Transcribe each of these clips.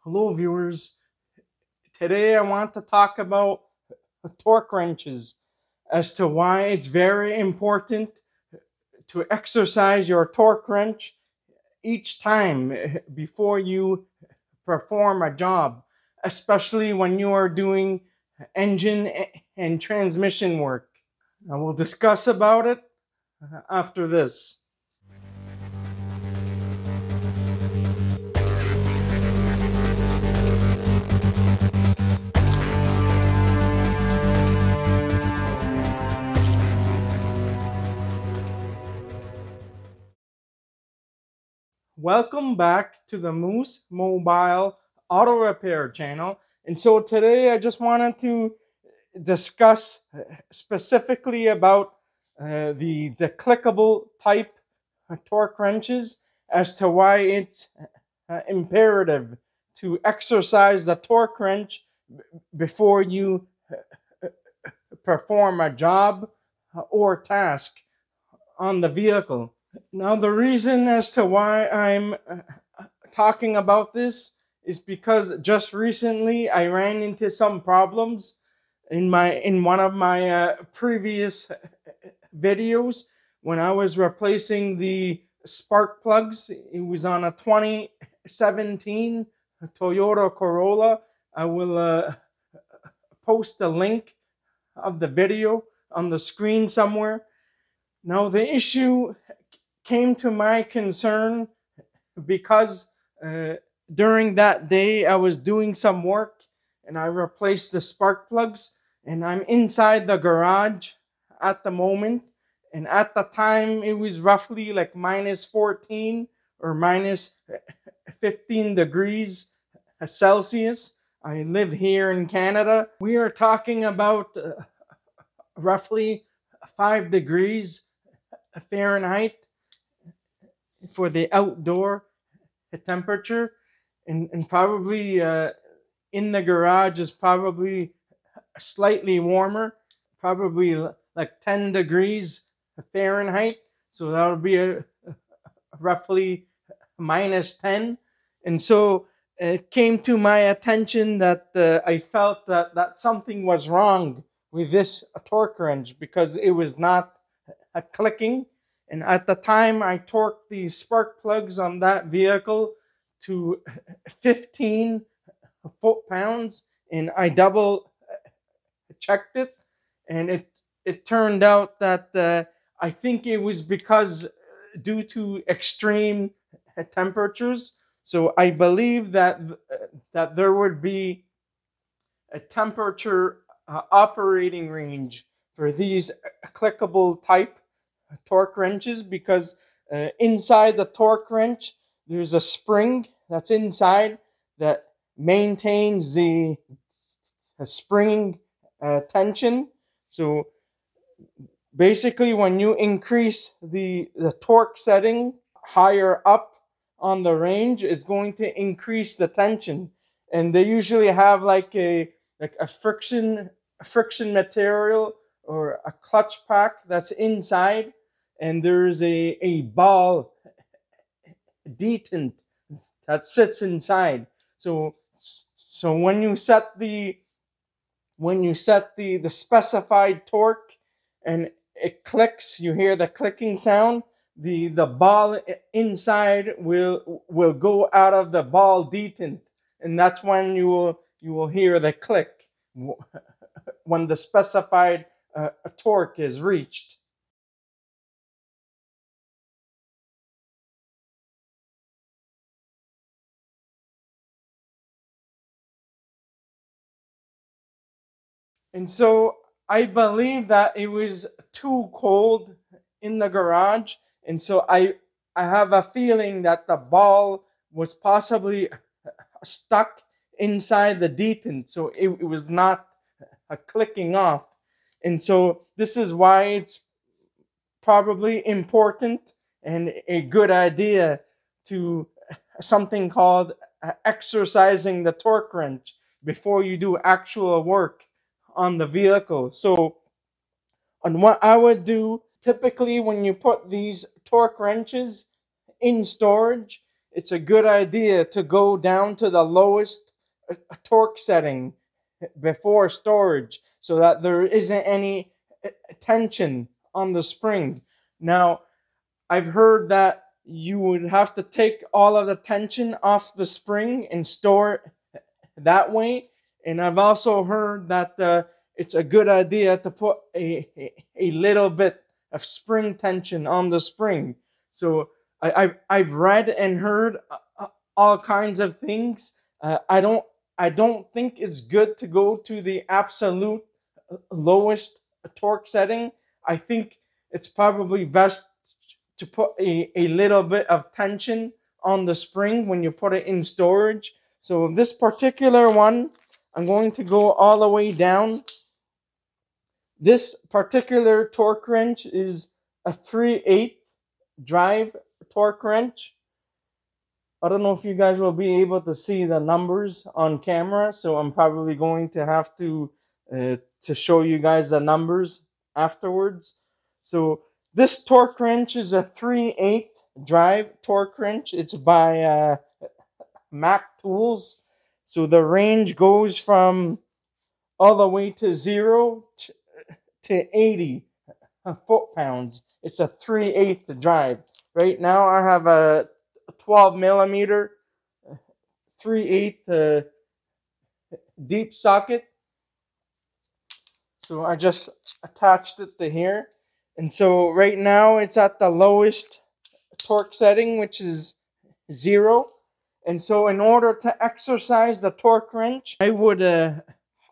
Hello viewers, today I want to talk about torque wrenches as to why it's very important to exercise your torque wrench each time before you perform a job, especially when you are doing engine and transmission work. I will discuss about it after this. Welcome back to the Moose Mobile Auto Repair channel. And so today I just wanted to discuss specifically about the clickable type torque wrenches as to why it's imperative to exercise the torque wrench before you perform a job or task on the vehicle. Now, the reason as to why I'm talking about this is because just recently I ran into some problems in one of my previous videos when I was replacing the spark plugs. It was on a 2017 Toyota Corolla. I will post a link of the video on the screen somewhere. Now, the issue came to my concern because during that day I was doing some work and I replaced the spark plugs, and I'm inside the garage at the moment, and at the time it was roughly like minus 14 or minus 15 degrees Celsius. I live here in Canada. We are talking about roughly 5 degrees Fahrenheit for the outdoor temperature, and probably in the garage is probably slightly warmer, probably like 10 degrees Fahrenheit. So that would be a roughly minus 10. And so it came to my attention that I felt that something was wrong with this torque wrench because it was not clicking. And at the time I torqued the spark plugs on that vehicle to 15 foot-pounds, and I double checked it, and it turned out that I think it was because due to extreme temperatures. So I believe that there would be a temperature operating range for these clickable type torque wrenches, because inside the torque wrench there's a spring that's inside that maintains the spring tension. So basically when you increase the torque setting higher up on the range, it's going to increase the tension. And they usually have like a friction material or a clutch pack that's inside, and there's a ball detent that sits inside. So when you set the specified torque and it clicks, you hear the clicking sound, the ball inside will go out of the ball detent, and that's when you will hear the click when the specified torque is reached. And so I believe that it was too cold in the garage, and so I have a feeling that the ball was possibly stuck inside the detent, so it was not clicking off. And so this is why it's probably important and a good idea to something called exercising the torque wrench before you do actual work on the vehicle. So, and what I would do typically when you put these torque wrenches in storage it's a good idea to go down to the lowest torque setting before storage so that there isn't any tension on the spring. Now, I've heard that you would have to take all of the tension off the spring and store it that way. And I've also heard that it's a good idea to put a little bit of spring tension on the spring. So I've read and heard all kinds of things. I don't think it's good to go to the absolute lowest torque setting. I think it's probably best to put a little bit of tension on the spring when you put it in storage. So this particular one, I'm going to go all the way down. This particular torque wrench is a 3/8 drive torque wrench. I don't know if you guys will be able to see the numbers on camera, so I'm probably going to have to show you guys the numbers afterwards. So this torque wrench is a 3/8 drive torque wrench. It's by Mac Tools. So the range goes from all the way to 0 to 80 foot-pounds. It's a 3/8 drive. Right now I have a 12 millimeter 3/8 deep socket. So I just attached it to here. And so right now it's at the lowest torque setting, which is 0. And so in order to exercise the torque wrench, I would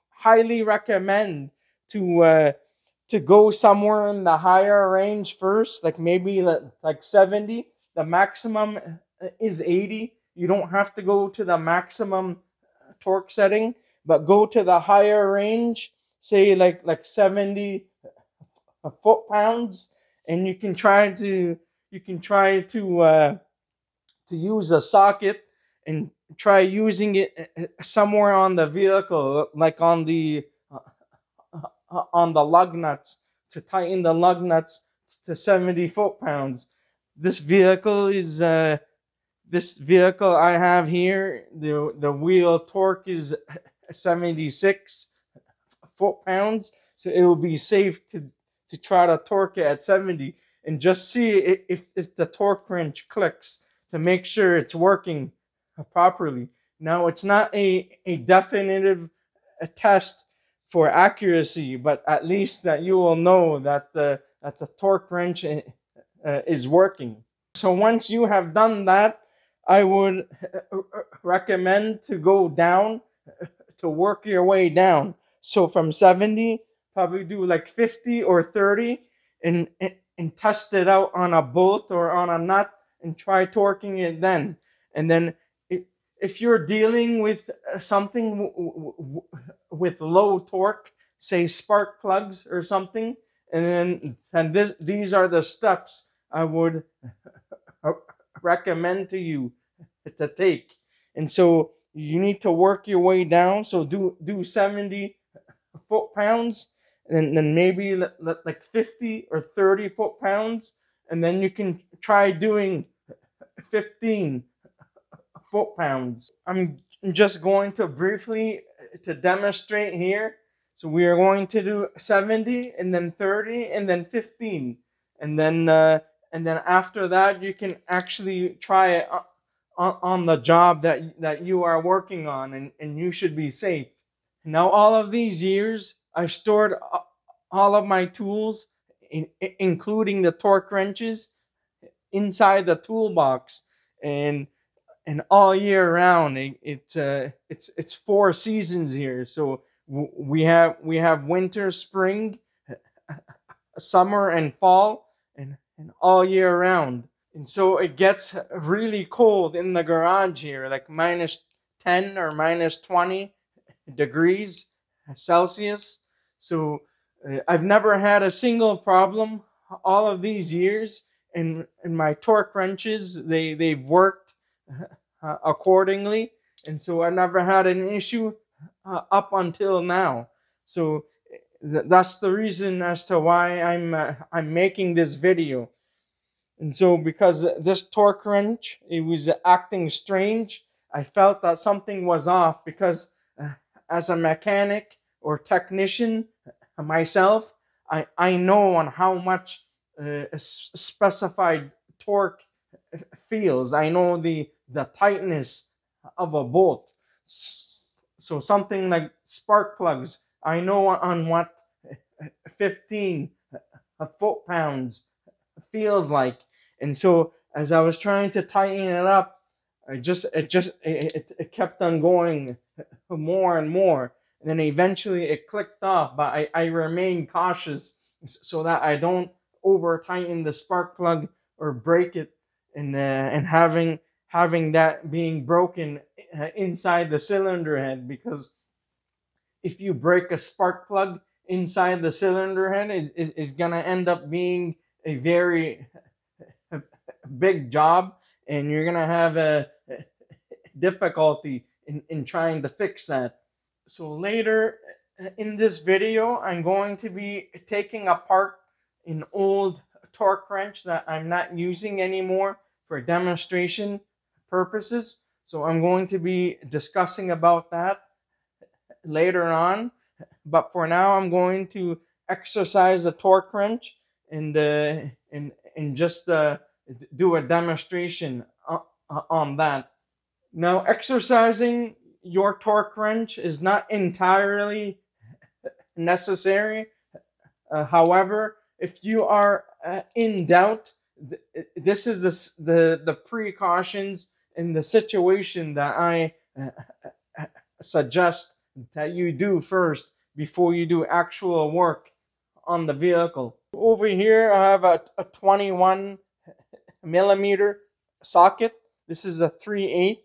highly recommend to go somewhere in the higher range first, like maybe like 70. The maximum is 80. You don't have to go to the maximum torque setting, but go to the higher range, say like 70 foot-pounds, and you can try to use a socket and try using it somewhere on the vehicle, like on the lug nuts, to tighten the lug nuts to 70 foot-pounds. This vehicle I have here, the wheel torque is 76 foot-pounds, so it will be safe to try to torque it at 70 and just see if the torque wrench clicks to make sure it's working properly. Now, it's not a definitive test for accuracy, but at least that you will know that the torque wrench is working. So once you have done that, I would recommend to go down, to work your way down. So from 70, probably do like 50 or 30 and test it out on a bolt or on a nut and try torquing it then. And then if you're dealing with something with low torque, say spark plugs or something, and these are the steps I would recommend to you to take. And so you need to work your way down. So do 70 foot-pounds, and then maybe like 50 or 30 foot-pounds, and then you can try doing 15 foot-pounds. I'm just going to briefly to demonstrate here. So we are going to do 70 and then 30 and then 15, and then after that you can actually try it on the job that you are working on, and you should be safe. Now, all of these years I've stored all of my tools, including the torque wrenches, inside the toolbox, and all year round. It's 4 seasons here. So we have winter, spring, summer, and fall, and all year round. And so it gets really cold in the garage here, like -10 or -20 degrees Celsius. So I've never had a single problem all of these years, and my torque wrenches, they've worked accordingly, and so I never had an issue up until now. So that's the reason as to why I'm making this video. And so because this torque wrench, it was acting strange, I felt that something was off because as a mechanic or technician myself, I know on how much specified torque feels. I know the tightness of a bolt. So something like spark plugs, I know on what 15 foot-pounds feels like. And so as I was trying to tighten it up, it kept on going more and more. And then eventually it clicked off, but I remained cautious so that I don't over tighten the spark plug or break it, and having that being broken inside the cylinder head. Because if you break a spark plug inside the cylinder head, is gonna end up being a very big job, and you're gonna have a difficulty in trying to fix that. So later in this video, I'm going to be taking apart an old torque wrench that I'm not using anymore for demonstration purposes. So I'm going to be discussing about that later on. But for now, I'm going to exercise the torque wrench and just do a demonstration on that. Now, exercising your torque wrench is not entirely necessary. However, if you are in doubt, this is the precautions in the situation that I suggest that you do first before you do actual work on the vehicle. Over here, I have a 21 millimeter socket. This is a 3/8.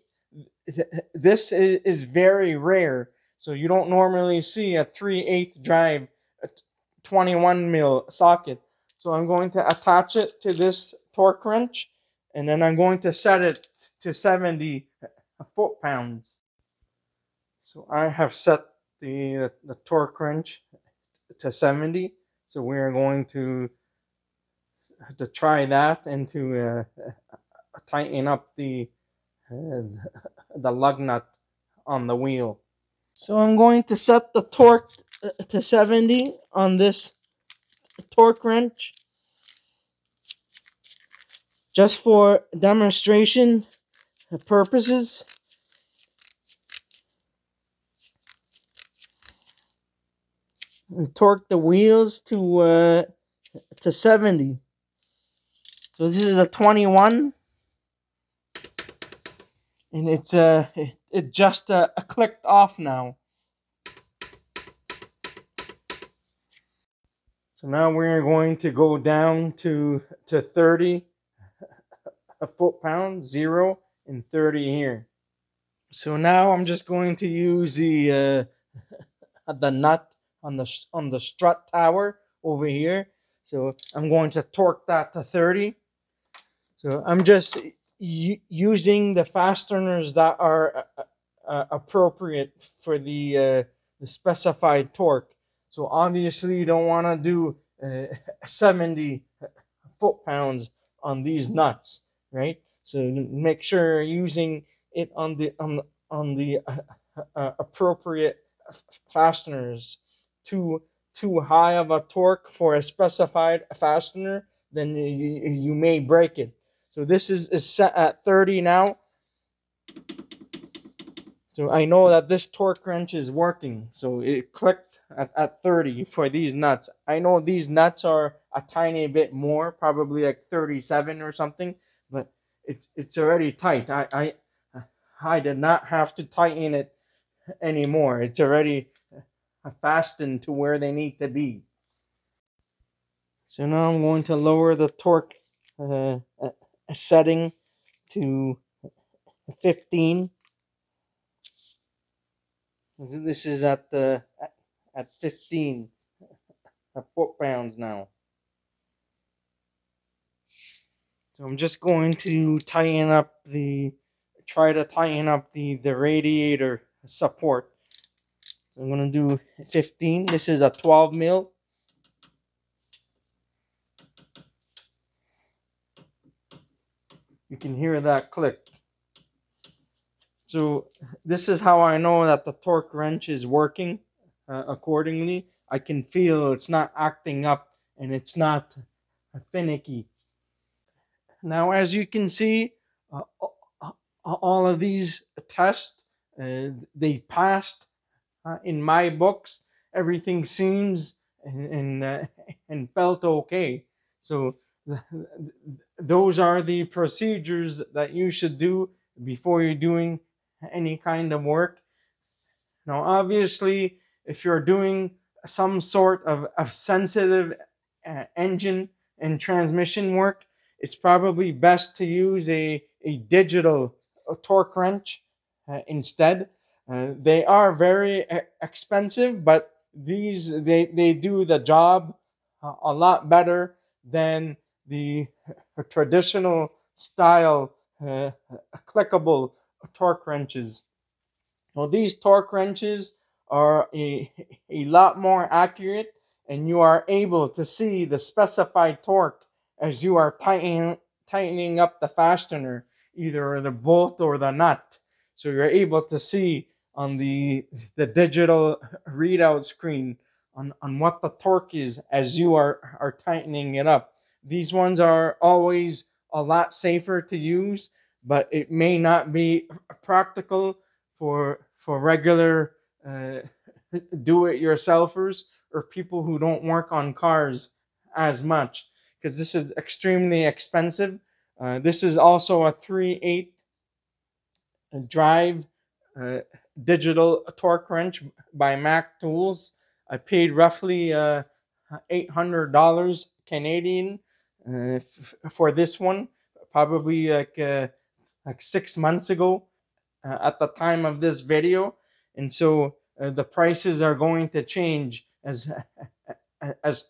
This is very rare, so you don't normally see a 3/8 drive 21 mil socket. So I'm going to attach it to this torque wrench, and then I'm going to set it to 70 foot-pounds. So I have set the torque wrench to 70. So we're going to try that and to tighten up the lug nut on the wheel. So I'm going to set the torque to 70 on this torque wrench just for demonstration purposes. And torque the wheels to 70. So this is a 21, and it's it just clicked off now. So now we're going to go down to 30 foot-pounds, 0 and 30 here. So now I'm just going to use the nut on the strut tower over here. So I'm going to torque that to 30. So I'm just using the fasteners that are appropriate for the specified torque. So obviously you don't want to do 70 foot-pounds on these nuts, right? So make sure you're using it on the appropriate fasteners. Too high of a torque for a specified fastener, then you may break it. So this is set at 30 now. So I know that this torque wrench is working. So it clicked at 30 for these nuts. I know these nuts are a tiny bit more, probably like 37 or something, but it's already tight. I did not have to tighten it anymore. It's already fastened to where they need to be. So now I'm going to lower the torque setting to 15. This is at 15 foot-pounds now. So I'm just going to try to tighten up the radiator support. So I'm going to do 15. This is a 12 mil. You can hear that click. So this is how I know that the torque wrench is working accordingly. I can feel it's not acting up and it's not finicky. Now, as you can see, uh, all of these tests, they passed in my books. Everything seems and felt okay. So those are the procedures that you should do before you're doing any kind of work. Now, obviously, if you're doing some sort of sensitive engine and transmission work, it's probably best to use a digital torque wrench instead. They are very expensive, but they do the job a lot better than the traditional style clickable torque wrenches. Well, these torque wrenches are a lot more accurate, and you are able to see the specified torque as you are tightening up the fastener, either the bolt or the nut. So you're able to see on the digital readout screen on what the torque is as you are tightening it up. These ones are always a lot safer to use, but it may not be practical for regular do-it-yourselfers or people who don't work on cars as much, because this is extremely expensive. This is also a 3/8 drive uh, digital torque wrench by Mac Tools. I paid roughly $800 Canadian for this one, probably like 6 months ago at the time of this video, and so the prices are going to change as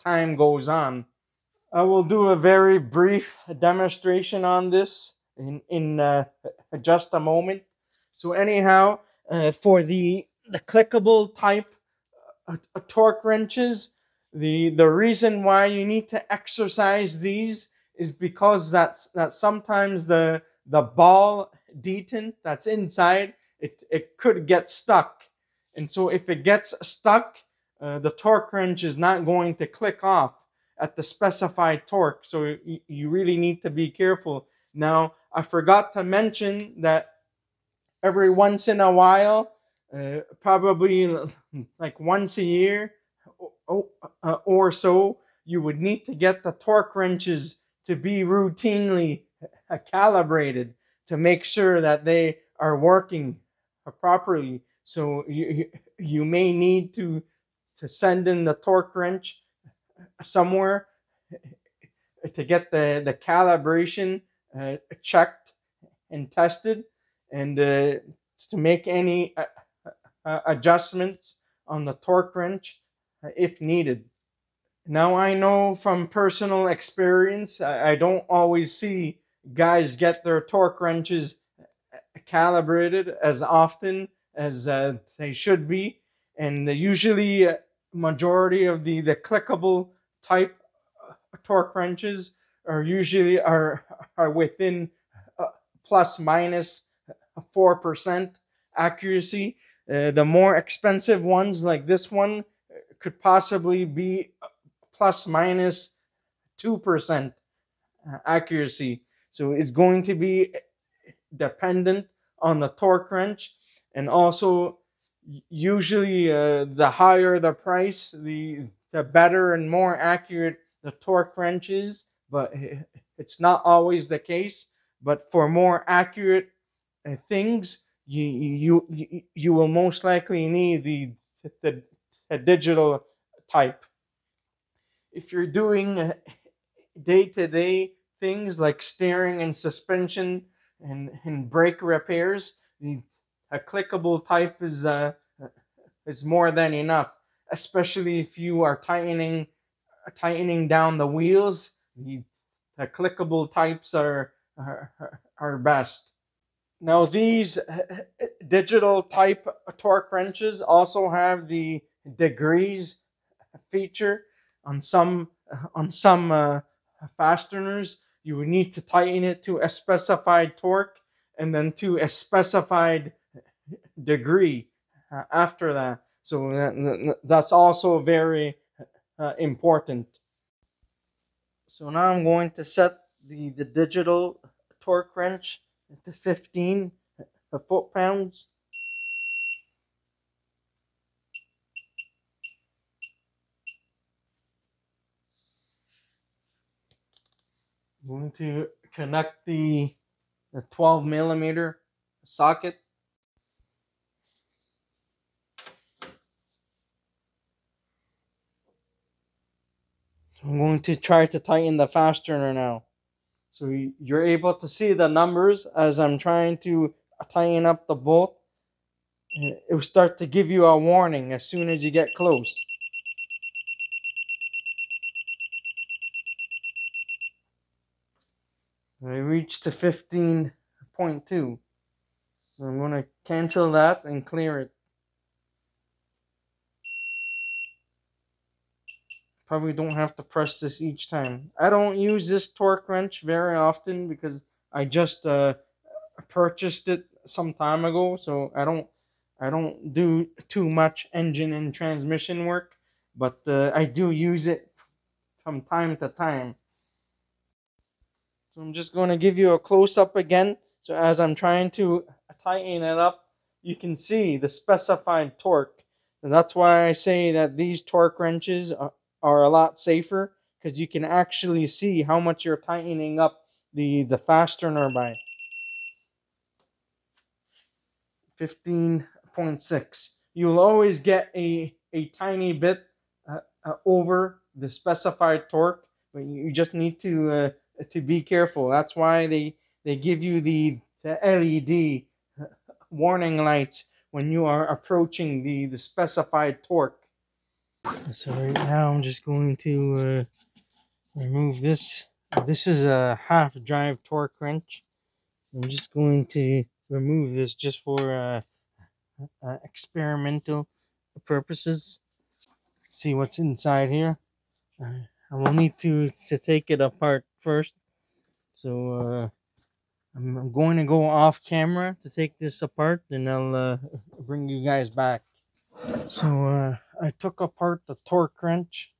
time goes on. I will do a very brief demonstration on this in just a moment. So anyhow, for the clickable type torque wrenches, the reason why you need to exercise these is because that sometimes the ball detent that's inside it could get stuck, and so if it gets stuck, the torque wrench is not going to click off at the specified torque. So you really need to be careful. Now, I forgot to mention that every once in a while, probably like once a year or so, you would need to get the torque wrenches to be routinely calibrated to make sure that they are working properly. So you may need to send in the torque wrench somewhere to get the calibration checked and tested, and to make any adjustments on the torque wrench if needed. Now, I know from personal experience, I don't always see guys get their torque wrenches calibrated as often as they should be, and usually majority of the clickable type torque wrenches are within plus minus 4% accuracy. The more expensive ones like this one could possibly be plus minus 2% accuracy. So it's going to be dependent on the torque wrench, and also usually the higher the price, the better and more accurate the torque wrench is. But it's not always the case. But for more accurate things, you will most likely need the digital type. If you're doing day-to-day things like steering and suspension and brake repairs, a clickable type is more than enough. Especially if you are tightening down the wheels, the clickable types are best. Now, these digital type torque wrenches also have the degrees feature on some fasteners. you would need to tighten it to a specified torque and then to a specified degree after that. So that's also very important. So now I'm going to set the digital torque wrench to 15 foot-pounds. I'm going to connect the 12 millimeter socket. I'm going to try to tighten the fastener now. So you're able to see the numbers as I'm trying to tighten up the bolt. It will start to give you a warning as soon as you get close. I reached to 15.2. I'm going to cancel that and clear it. Probably don't have to press this each time. I don't use this torque wrench very often because I just purchased it some time ago, so I don't do too much engine and transmission work, but I do use it from time to time. So I'm just going to give you a close up again. So as I'm trying to tighten it up, you can see the specified torque. And that's why I say that these torque wrenches are a lot safer, because you can actually see how much you're tightening up the fastener by. 15.6. You'll always get a tiny bit over the specified torque, but you just need to be careful. That's why they give you the LED warning lights when you are approaching the specified torque. So right now I'm just going to remove this. This is a half drive torque wrench. I'm just going to remove this just for experimental purposes. See what's inside here. I will need to take it apart first. So I'm going to go off camera to take this apart, and I'll bring you guys back. So I took apart the torque wrench.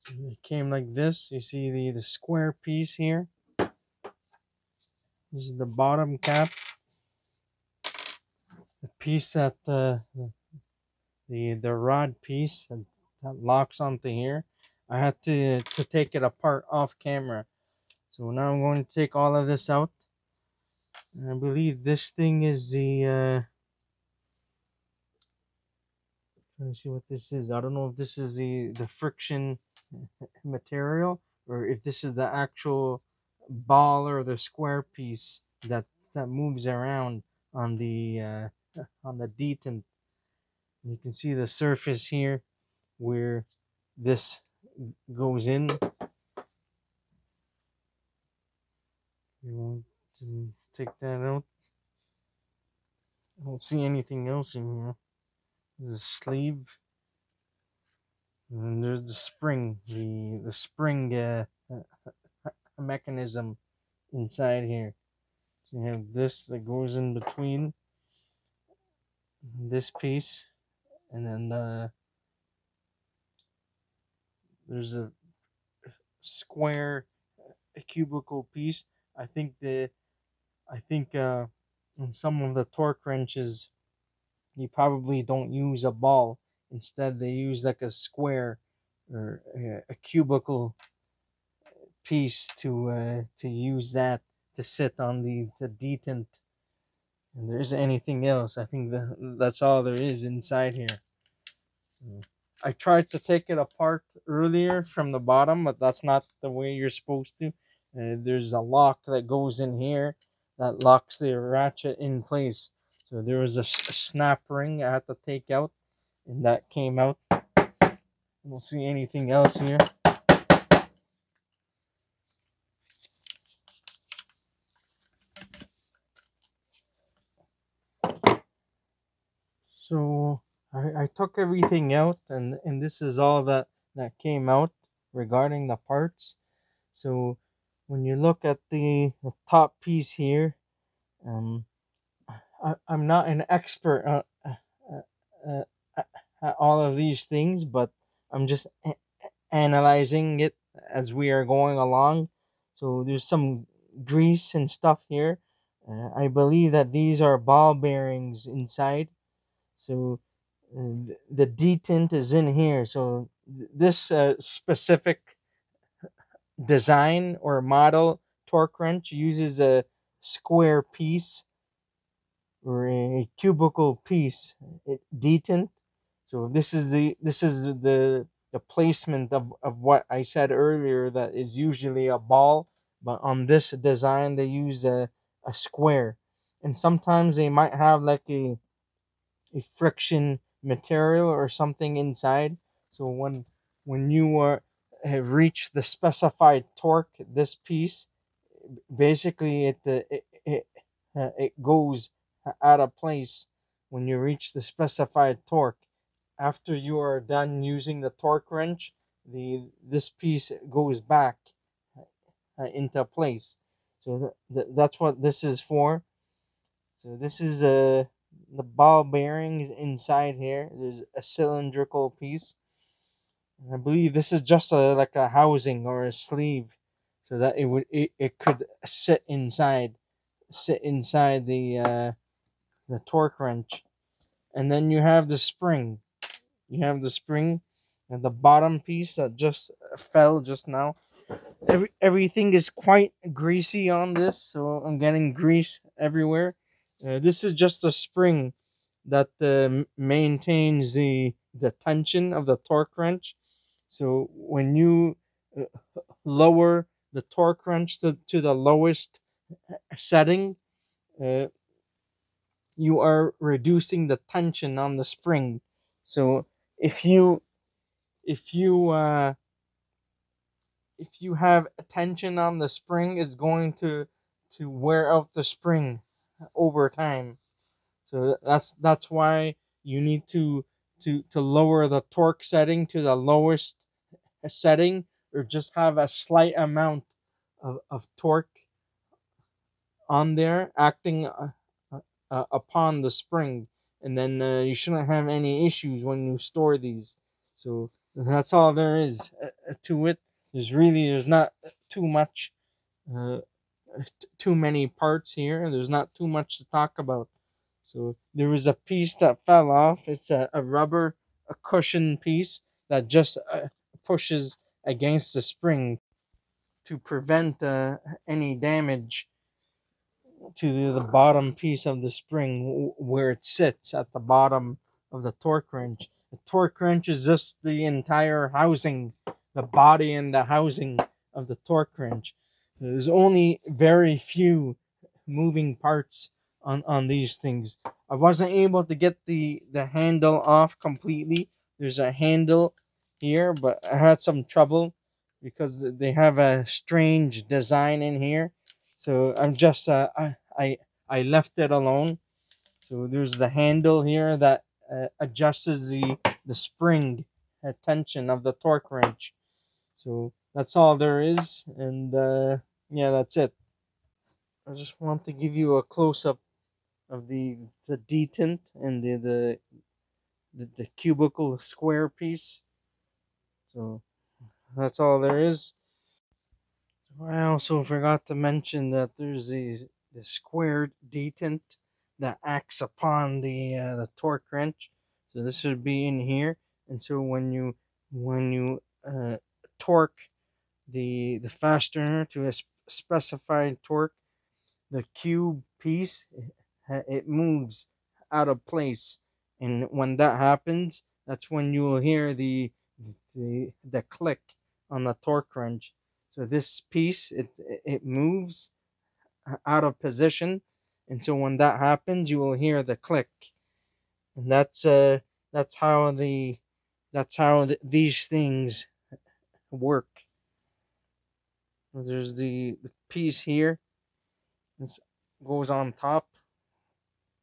It came like this. You see the square piece here. This is the bottom cap. The piece that the rod piece that locks onto here. I had to take it apart off camera. So now I'm going to take all of this out. And I believe this thing is the let me see what this is. I don't know if this is the friction material, or if this is the actual ball or the square piece that moves around on the detent. You can see the surface here where this goes in. You want to take that out. I don't see anything else in here. There's a sleeve, and there's the spring, the spring mechanism inside here. So you have this that goes in between this piece, and then there's a square, a cubical piece. I think in some of the torque wrenches, you probably don't use a ball. Instead, they use like a square or a cubical piece to use that to sit on the detent. And there isn't anything else. I think that's all there is inside here. So I tried to take it apart earlier from the bottom, but that's not the way you're supposed to. There's a lock that goes in here that locks the ratchet in place. So there was a snap ring I had to take out, and that came out. I don't see anything else here. So I took everything out, and this is all that came out regarding the parts. So when you look at the top piece here, um, I'm not an expert uh, at all of these things, but I'm just analyzing it as we are going along. So there's some grease and stuff here. I believe that these are ball bearings inside. So the detent is in here. So this specific design or model torque wrench uses a square piece or a cubical piece detent. So this is the placement of what I said earlier that is usually a ball, but on this design they use a square, and sometimes they might have like a friction material or something inside. So when you have reached the specified torque, this piece basically it goes out of place when you reach the specified torque. After you are done using the torque wrench, the this piece goes back into place. So that's what this is for. So this is the ball bearings inside here. There's a cylindrical piece. I believe this is just like a housing or a sleeve, so that it could sit inside the torque wrench. And then you have the spring. You have the spring and the bottom piece that just fell just now. Everything is quite greasy on this, so I'm getting grease everywhere. This is just a spring that maintains the tension of the torque wrench. So when you uh, lower the torque wrench to the lowest setting, uh, you are reducing the tension on the spring. So if you if you uh, if you have tension on the spring, it's going to wear out the spring over time. So that's why you need to lower the torque setting to the lowest setting, or just have a slight amount of torque on there acting upon the spring, and then you shouldn't have any issues when you store these. So that's all there is to it. There's not too much uh, too many parts here. There's not too much to talk about. So there was a piece that fell off. It's a rubber a cushion piece that just pushes against the spring to prevent any damage to the bottom piece of the spring where it sits at the bottom of the torque wrench. The torque wrench is just the entire housing, the body and the housing of the torque wrench. So there's only very few moving parts on these things. I wasn't able to get the handle off completely. There's a handle here, but I had some trouble because they have a strange design in here. So I'm just I left it alone. So there's the handle here that adjusts the spring tension of the torque wrench. So that's all there is, and yeah, that's it. I just want to give you a close up of the detent and the cubical square piece. So that's all there is. I also forgot to mention that there's the squared detent that acts upon the torque wrench. So this should be in here, and so when you torque the fastener to a specified torque, the cube piece it moves out of place, and when that happens, that's when you will hear the click on the torque wrench. So this piece it moves out of position, and so when that happens, you will hear the click, and that's how these things work. There's the piece here. This goes on top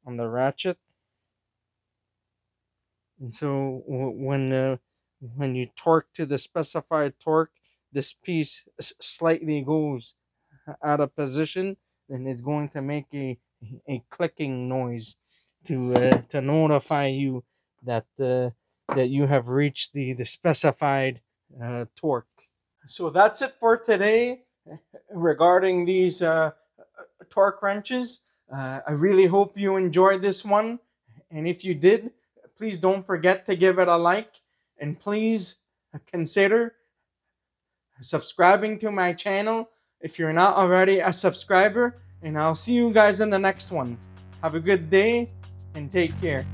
on the ratchet, and so when you torque to the specified torque, this piece slightly goes out of position, then it's going to make a clicking noise to notify you that that you have reached the specified torque. So that's it for today regarding these torque wrenches. I really hope you enjoyed this one. And if you did, please don't forget to give it a like. And please consider subscribing to my channel if you're not already a subscriber. And I'll see you guys in the next one. Have a good day and take care.